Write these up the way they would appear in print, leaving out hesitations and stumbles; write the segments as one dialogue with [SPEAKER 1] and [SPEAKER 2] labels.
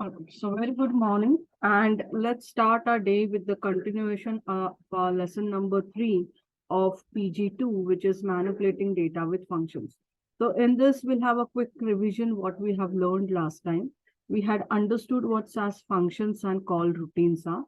[SPEAKER 1] So very good morning, and let's start our day with the continuation of lesson number 3 of PG2, which is manipulating data with functions. So in this, we'll have a quick revision what we have learned last time. We had understood what SAS functions and call routines are.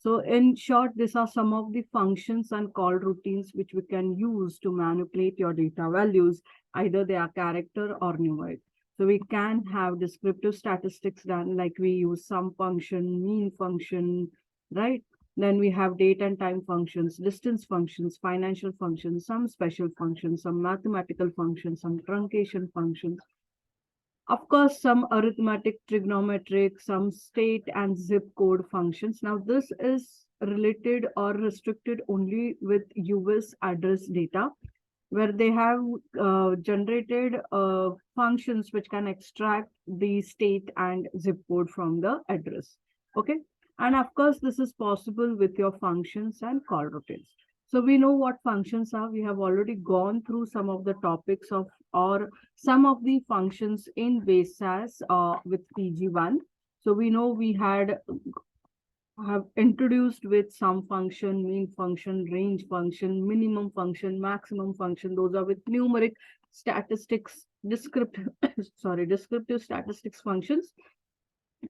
[SPEAKER 1] So in short, these are some of the functions and call routines which we can use to manipulate your data values, either they are character or numeric. So we can have descriptive statistics done, like we use sum function, mean function, right? Then we have date and time functions, distance functions, financial functions, some special functions, some mathematical functions, some truncation functions. Of course, some arithmetic, trigonometric, some state and zip code functions. Now, this is related or restricted only with US address data, where they have generated functions which can extract the state and zip code from the address. Okay. And of course, this is possible with your functions and call routines. So we know what functions are. We have already gone through some of the topics of or some of the functions in base SAS with PG1. So we know we had have introduced with sum function, mean function, range function, minimum function, maximum function. Those are with numeric statistics, descriptive, descriptive statistics functions.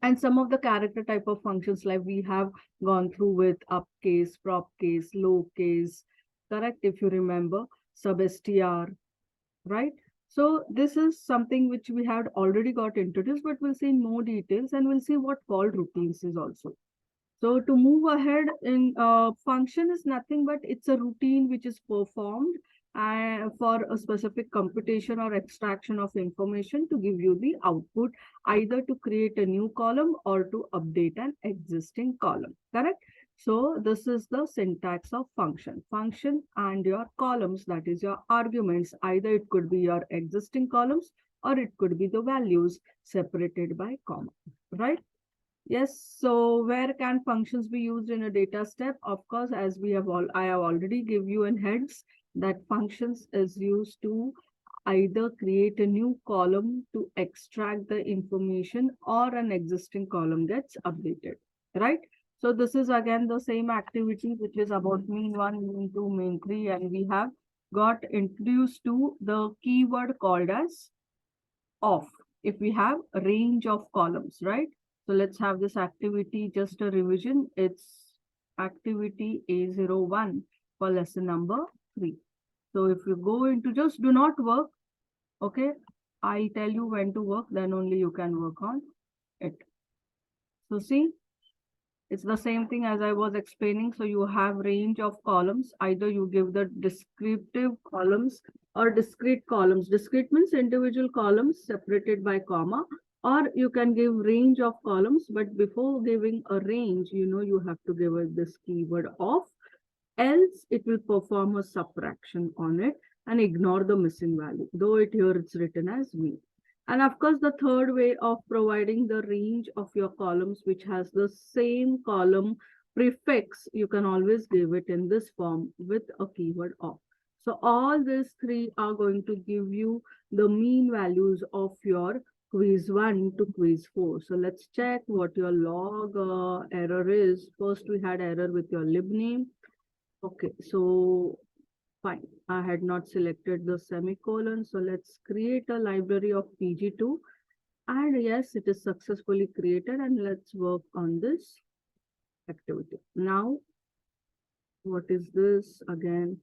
[SPEAKER 1] And some of the character type of functions like we have gone through with upcase, prop case, low case, correct? If you remember, substr, right? So this is something which we had already got introduced, but we'll see in more details and we'll see what called routines is also. So to move ahead in function is nothing but it's a routine which is performed for a specific computation or extraction of information to give you the output, either to create a new column or to update an existing column, correct? So this is the syntax of function. Function and your columns, that is your arguments, either it could be your existing columns or it could be the values separated by comma, right? Yes, so where can functions be used in a data step? Of course, as I have already give you in heads that functions is used to either create a new column to extract the information or an existing column gets updated, right? So this is again the same activity which is about mean one, mean two, mean three, and we have got introduced to the keyword called as of if we have a range of columns, right? So let's have this activity, just a revision. It's activity A01 for lesson number 3. So if you go into just do not work, okay, I'll tell you when to work, then only you can work on it. So see, it's the same thing as I was explaining. So you have range of columns. Either you give the descriptive columns or discrete columns. Discrete means individual columns separated by comma, or you can give range of columns. But before giving a range, you have to give it this keyword of, else it will perform a subtraction on it and ignore the missing value, though here it's written as mean. And of course, the third way of providing the range of your columns, which has the same column prefix, you can always give it in this form with a keyword of. So all these three are going to give you the mean values of your quiz 1 to quiz 4. So let's check what your log error is. First, we had error with your lib name. Okay, so fine. I had not selected the semicolon. So let's create a library of PG2. And yes, it is successfully created. And let's work on this activity. Now, what is this again?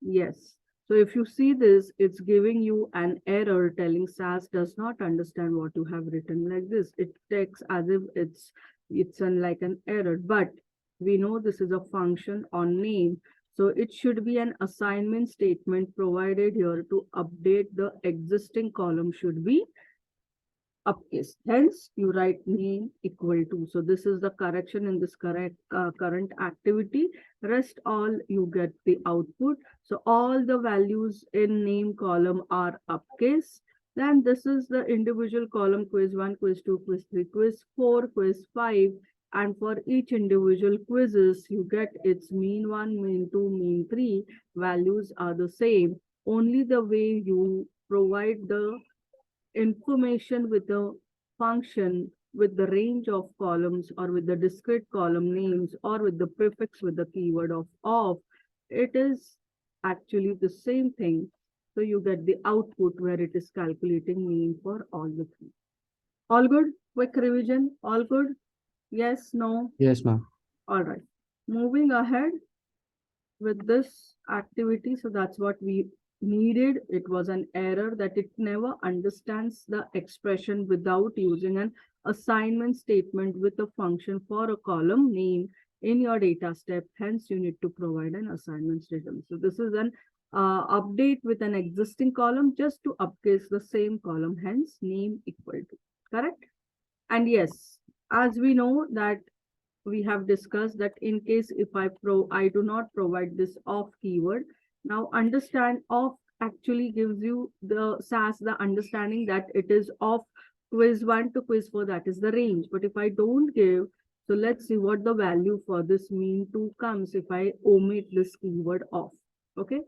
[SPEAKER 1] Yes. So if you see this, it's giving you an error telling SAS does not understand what you have written like this. It takes as if it's like an error, but we know this is a function on name. So it should be an assignment statement provided here to update the existing column should be uppercase. Hence, you write name equal to. So this is the correction in this current activity. Rest all you get the output. So all the values in name column are uppercase. Then this is the individual column quiz 1, quiz 2, quiz 3, quiz 4, quiz 5. And for each individual quizzes, you get its mean 1, mean 2, mean 3. Values are the same. Only the way you provide the information with a function with the range of columns or with the discrete column names or with the prefix with the keyword of, it is actually the same thing. So you get the output where it is calculating mean for all the three. All good? Quick revision? All good? Yes, no?
[SPEAKER 2] Yes, ma'am.
[SPEAKER 1] All right. Moving ahead with this activity. So that's what we needed. It was an error that it never understands the expression without using an assignment statement with a function for a column name in your data step. Hence, you need to provide an assignment statement. So this is an update with an existing column just to upcase the same column, hence name equal to, correct? And yes, as we know that we have discussed that in case if I do not provide this of keyword, now understand of actually gives you the SAS the understanding that it is of quiz 1 to quiz 4, that is the range. But if I don't give, so let's see what the value for this mean 2 comes if I omit this keyword of. Okay,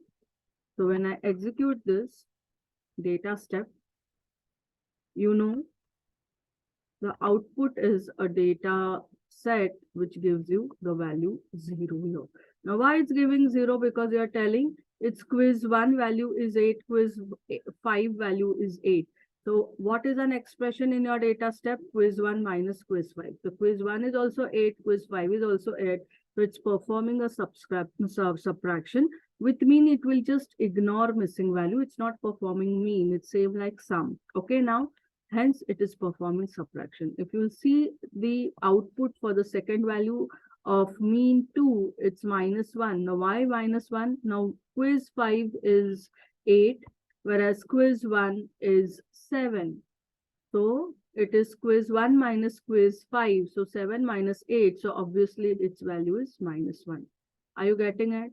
[SPEAKER 1] so when I execute this data step, you know, the output is a data set which gives you the value 0 here. Now, why it's giving 0? Because you are telling it's quiz 1 value is 8, quiz 5 value is 8. So what is an expression in your data step? Quiz 1 minus quiz 5. So quiz 1 is also 8, quiz 5 is also 8. So it's performing a subtraction. With mean, it will just ignore missing value. It's not performing mean. It's same like sum. Okay, now hence it is performing subtraction. If you see the output for the second value of mean 2, it's -1. Now why -1? Now quiz 5 is 8, whereas quiz 1 is 7. So it is quiz 1 minus quiz 5. So 7 minus 8. So obviously its value is -1. Are you getting it?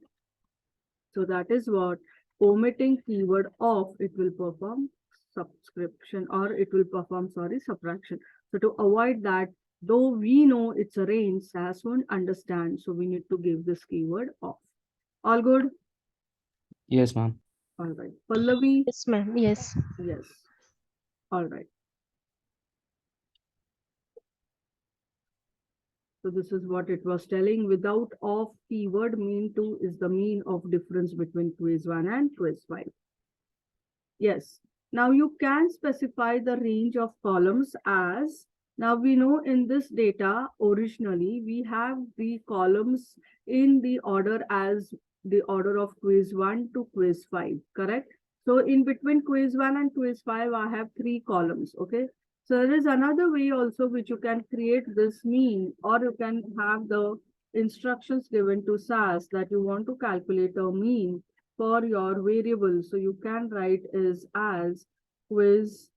[SPEAKER 1] So that is what omitting keyword of, it will perform subscription, or it will perform, subtraction. So to avoid that, though we know it's a range, SAS won't understand. So we need to give this keyword off. All good?
[SPEAKER 2] Yes, ma'am.
[SPEAKER 1] All right. Pallavi?
[SPEAKER 3] Yes, ma'am. Yes.
[SPEAKER 1] Yes. All right. So this is what it was telling. Without of keyword, mean 2 is the mean of difference between quiz 1 and quiz 5. Yes. Now you can specify the range of columns as, now we know in this data originally we have the columns in the order as the order of quiz 1 to quiz 5, correct? So in between quiz 1 and quiz 5, I have 3 columns, okay? So there is another way also which you can create this mean, or you can have the instructions given to SAS that you want to calculate a mean for your variable. So you can write is as quiz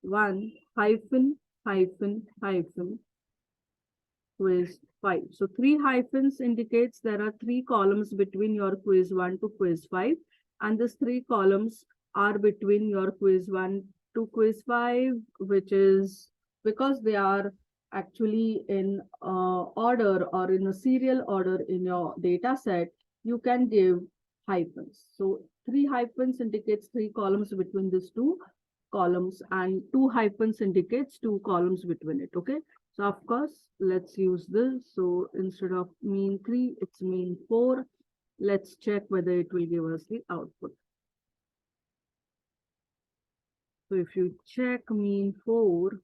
[SPEAKER 1] 1 hyphen quiz 5. So 3 hyphens indicates there are 3 columns between your quiz 1 to quiz 5, and these 3 columns are between your quiz 1 to quiz 5, which is because they are actually in order or in a serial order in your data set, you can give hyphens. So 3 hyphens indicates 3 columns between these 2 columns, and 2 hyphens indicates 2 columns between it. Okay, so of course let's use this. So instead of mean 3, it's mean 4. Let's check whether it will give us the output. So if you check mean 4,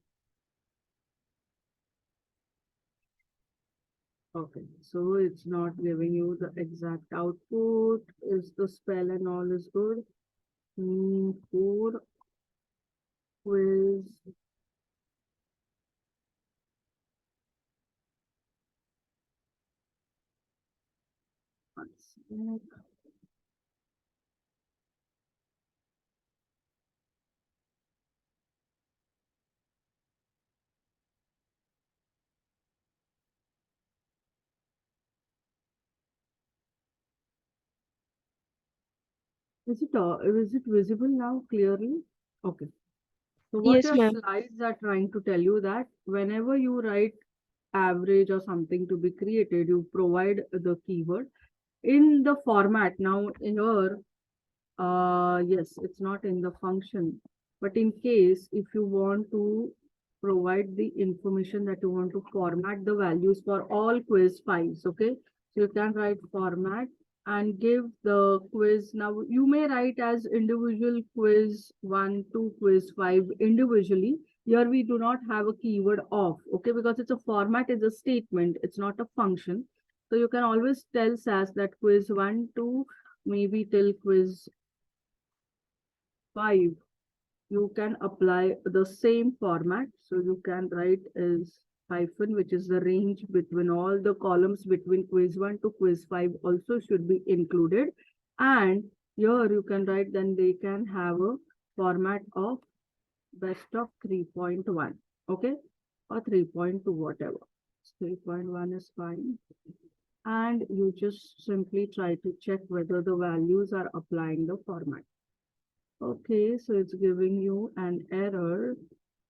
[SPEAKER 1] okay, so it's not giving you the exact output. Is the spell and all is good? Mean 4 quiz. One sec. Is it visible now clearly? Okay. So what
[SPEAKER 3] Yes,
[SPEAKER 1] your
[SPEAKER 3] ma'am.
[SPEAKER 1] slides are trying to tell you that whenever you write average or something to be created, you provide the keyword in the format. Now here, yes, it's not in the function. But in case if you want to provide the information that you want to format the values for all quiz files, okay? So you can write format and give the quiz. Now you may write as individual quiz 1 to quiz 5 individually. Here we do not have a keyword of, okay, because it's a format, is a statement, it's not a function. So you can always tell SAS that quiz 1 to maybe till quiz 5, you can apply the same format. So you can write as hyphen, which is the range between all the columns between quiz 1 to quiz 5 also should be included. And here you can write, then they can have a format of best of 3.1, okay, or 3.2, whatever. 3.1 is fine. And you just simply try to check whether the values are applying the format. Okay, so it's giving you an error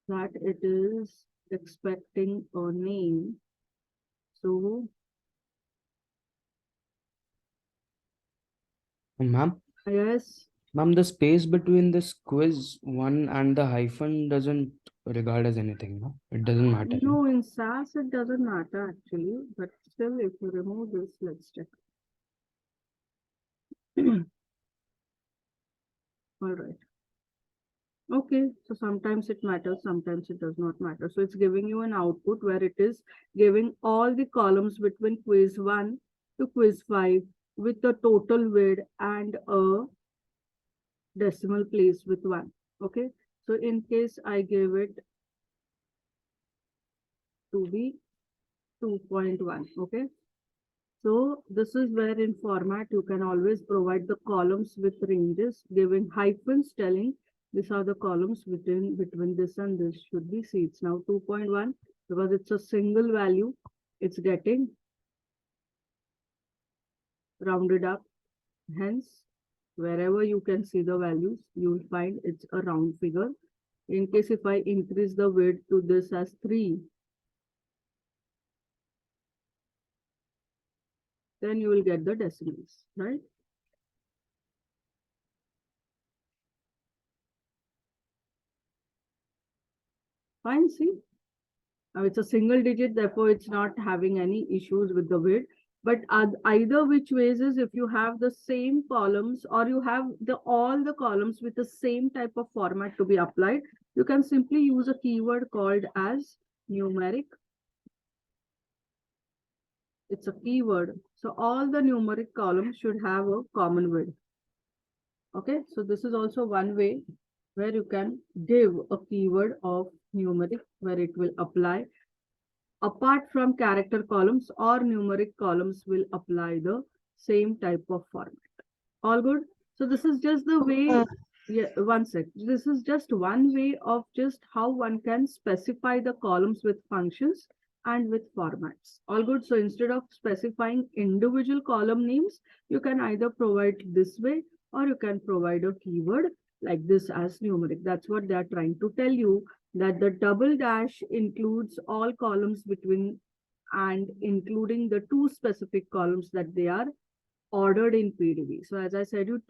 [SPEAKER 1] that it is expecting a name. So,
[SPEAKER 2] Ma'am,
[SPEAKER 1] yes,
[SPEAKER 2] ma'am, the space between this quiz 1 and the hyphen doesn't regard as anything, no? It doesn't matter, no?
[SPEAKER 1] no, in SAS it doesn't matter actually, but still if you remove this, let's check. All right. Okay, so sometimes it matters, sometimes it does not matter. So it's giving you an output where it is giving all the columns between quiz 1 to quiz 5 with the total width and a decimal place with 1. Okay, so in case I give it to be 2.1, okay. So this is where in format you can always provide the columns with ranges, giving hyphens telling these are the columns between this and this should be C. It's now 2.1 because it's a single value. It's getting rounded up. Hence, wherever you can see the values, you will find it's a round figure. In case if I increase the width to this as 3, then you will get the decimals, right? Fine, see? Now it's a single digit, therefore it's not having any issues with the width. But either which ways is if you have the same columns or you have all the columns with the same type of format to be applied, you can simply use a keyword called as numeric. It's a keyword. So all the numeric columns should have a common width. Okay, so this is also one way where you can give a keyword of numeric where it will apply. Apart from character columns or numeric columns will apply the same type of format. All good? So this is just the way, yeah, one sec. This is just one way of just how one can specify the columns with functions and with formats. All good? So instead of specifying individual column names, you can either provide this way or you can provide a keyword like this as numeric. That's what they are trying to tell you, that the double dash includes all columns between and including the two specific columns that they are ordered in PDB. So as I said, you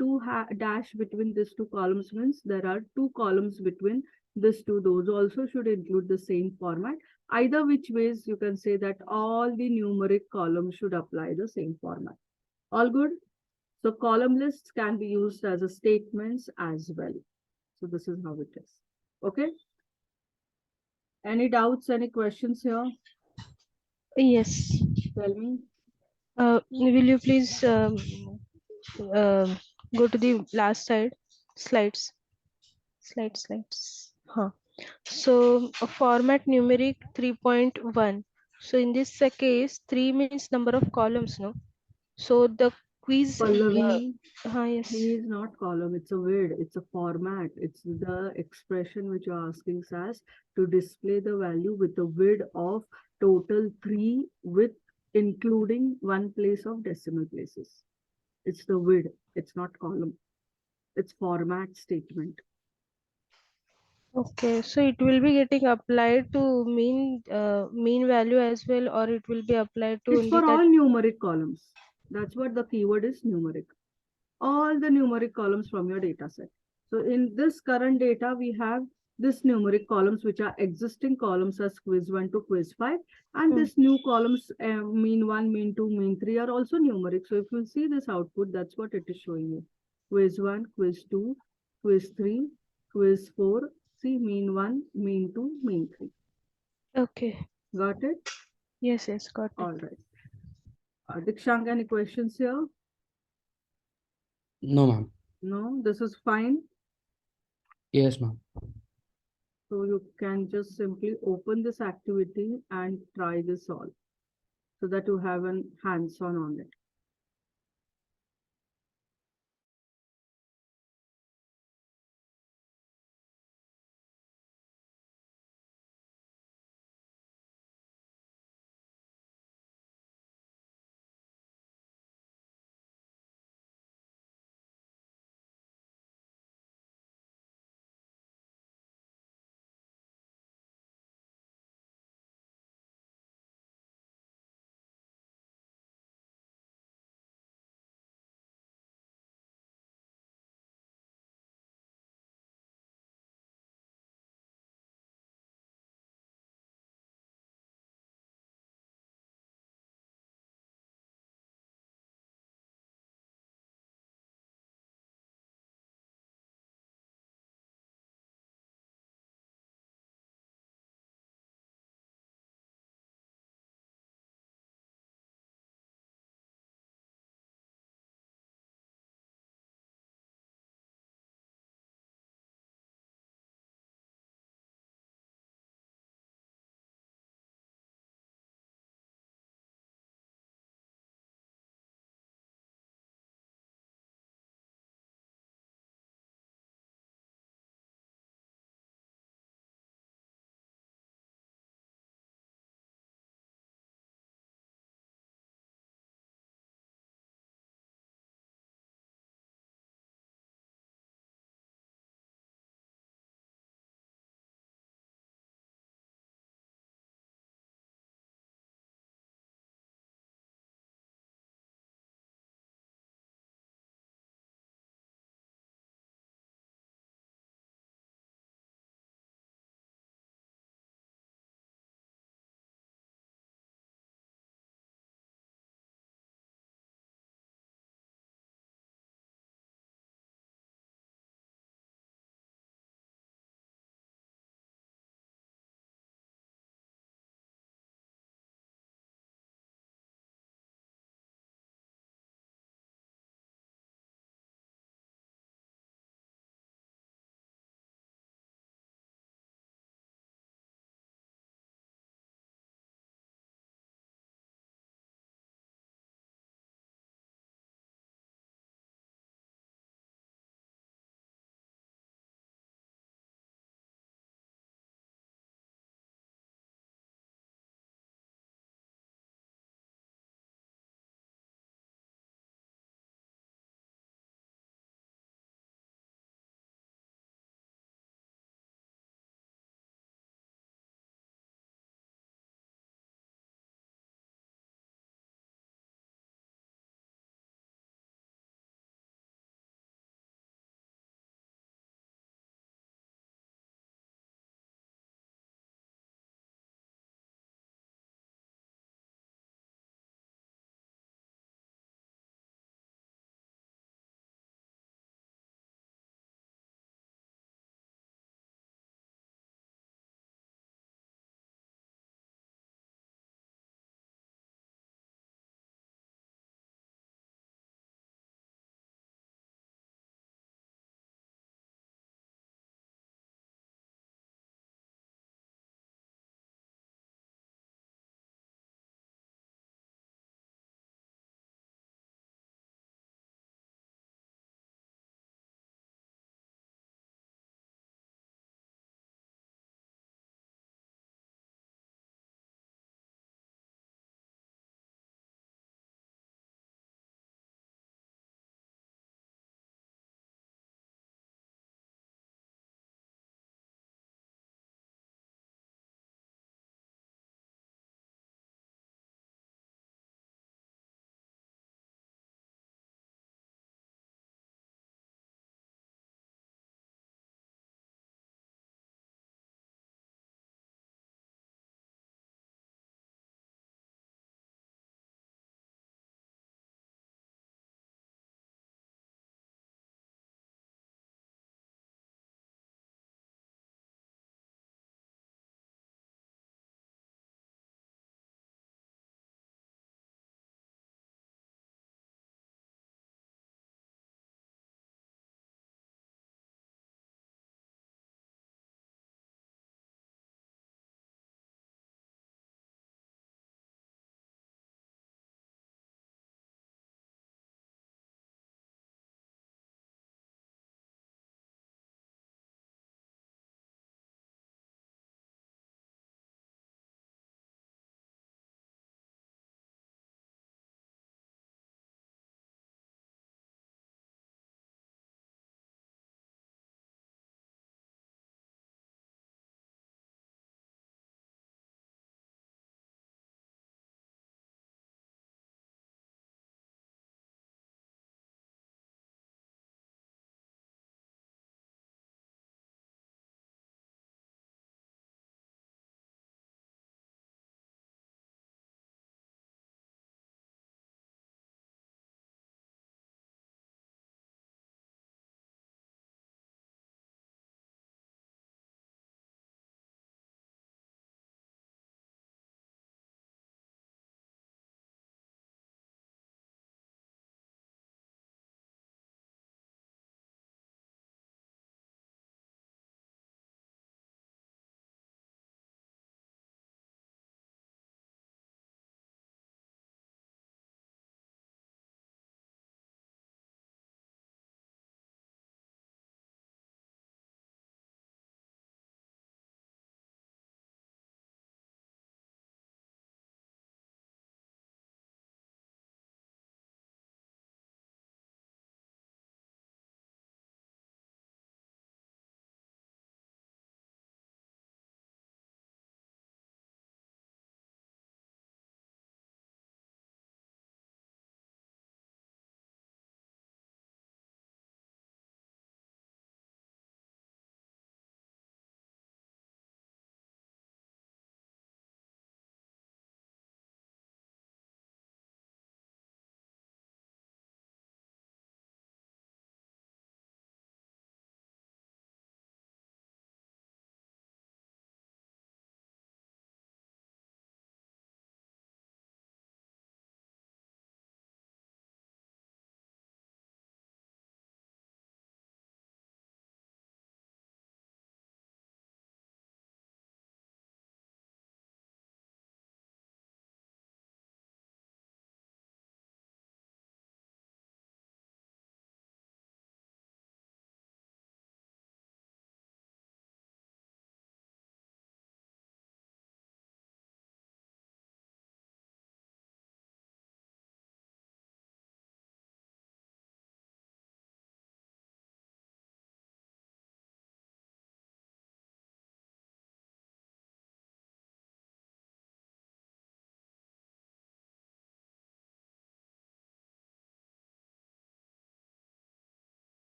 [SPEAKER 1] dash between these two columns means there are two columns between these two. Those also should include the same format. Either which ways you can say that all the numeric columns should apply the same format. All good? So column lists can be used as a statements as well. So this is how it is. Okay. Any doubts, any questions here?
[SPEAKER 3] Yes.
[SPEAKER 1] Tell me.
[SPEAKER 3] Will you please go to the last slides? Huh. So format numeric 3.1. So in this case, 3 means number of columns, no? So the quiz.
[SPEAKER 1] Pallavi,
[SPEAKER 3] Yes.
[SPEAKER 1] 3 is not column, it's a width, it's a format. It's the expression which you're asking SAS to display the value with the width of total 3 with including one place of decimal places. It's the width, it's not column. It's format statement.
[SPEAKER 3] Okay, so it will be getting applied to mean value as well, or it will be applied to
[SPEAKER 1] It's
[SPEAKER 3] only
[SPEAKER 1] for
[SPEAKER 3] that.
[SPEAKER 1] all numeric columns. That's what the keyword is, numeric. All the numeric columns from your data set. So in this current data, we have this numeric columns, which are existing columns as quiz 1 to quiz 5. And this new columns, mean 1, mean 2, mean 3 are also numeric. So if you see this output, that's what it is showing you. Quiz 1, quiz 2, quiz 3, quiz 4, see mean 1, mean 2, mean 3.
[SPEAKER 3] Okay.
[SPEAKER 1] Got it?
[SPEAKER 3] Yes, got it.
[SPEAKER 1] All right. Dikshank, any questions here?
[SPEAKER 2] No, ma'am.
[SPEAKER 1] No, this is fine.
[SPEAKER 2] Yes, ma'am.
[SPEAKER 1] So you can just simply open this activity and try this all so that you have an hands-on on it.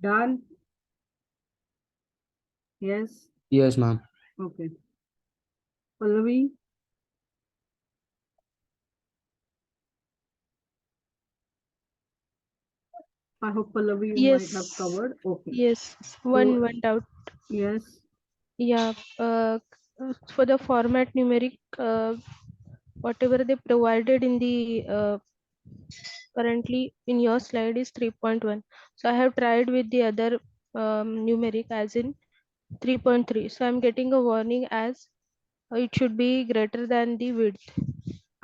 [SPEAKER 1] Done? Yes?
[SPEAKER 2] Yes, ma'am.
[SPEAKER 1] Okay. Pallavi? I hope Pallavi you might have
[SPEAKER 3] Yes.
[SPEAKER 1] covered. Okay.
[SPEAKER 3] Yes.
[SPEAKER 1] So,
[SPEAKER 3] One went out.
[SPEAKER 1] yes.
[SPEAKER 3] Yeah. For the format numeric, whatever they provided in the currently in your slide is 3.1. So I have tried with the other numeric as in 3.3. So I'm getting a warning as it should be greater than the width.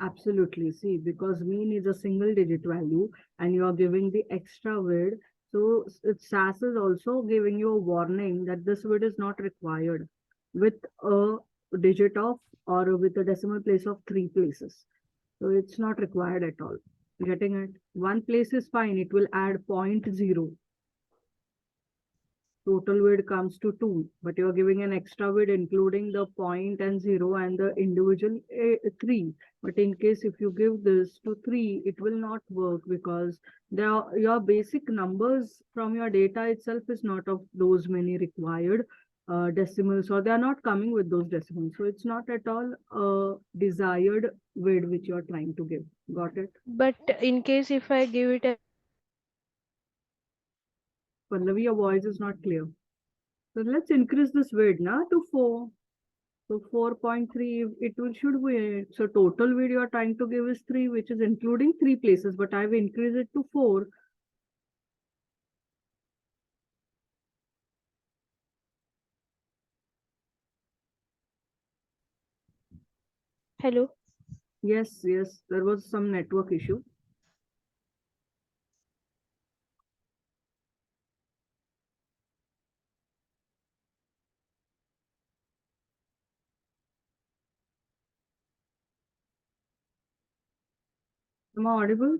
[SPEAKER 1] Absolutely. See, because mean is a single digit value and you are giving the extra width. So SAS is also giving you a warning that this width is not required with a digit of or with a decimal place of 3 places. So it's not required at all. Getting it? One place is fine. It will add 0.0. Total width comes to 2, but you're giving an extra width including the point and 0 and the individual 3. But in case if you give this to 3, it will not work because your basic numbers from your data itself is not of those many required decimals, or they are not coming with those decimals. So it's not at all a desired width which you're trying to give. Got it?
[SPEAKER 3] But in case if I give it a
[SPEAKER 1] Pallavi, your voice is not clear. So let's increase this width now to 4. So 4.3, it will should be, so total width you are trying to give is 3, which is including 3 places, but I've increased it to 4.
[SPEAKER 3] hello.
[SPEAKER 1] Yes, yes, there was some network issue. Am I audible?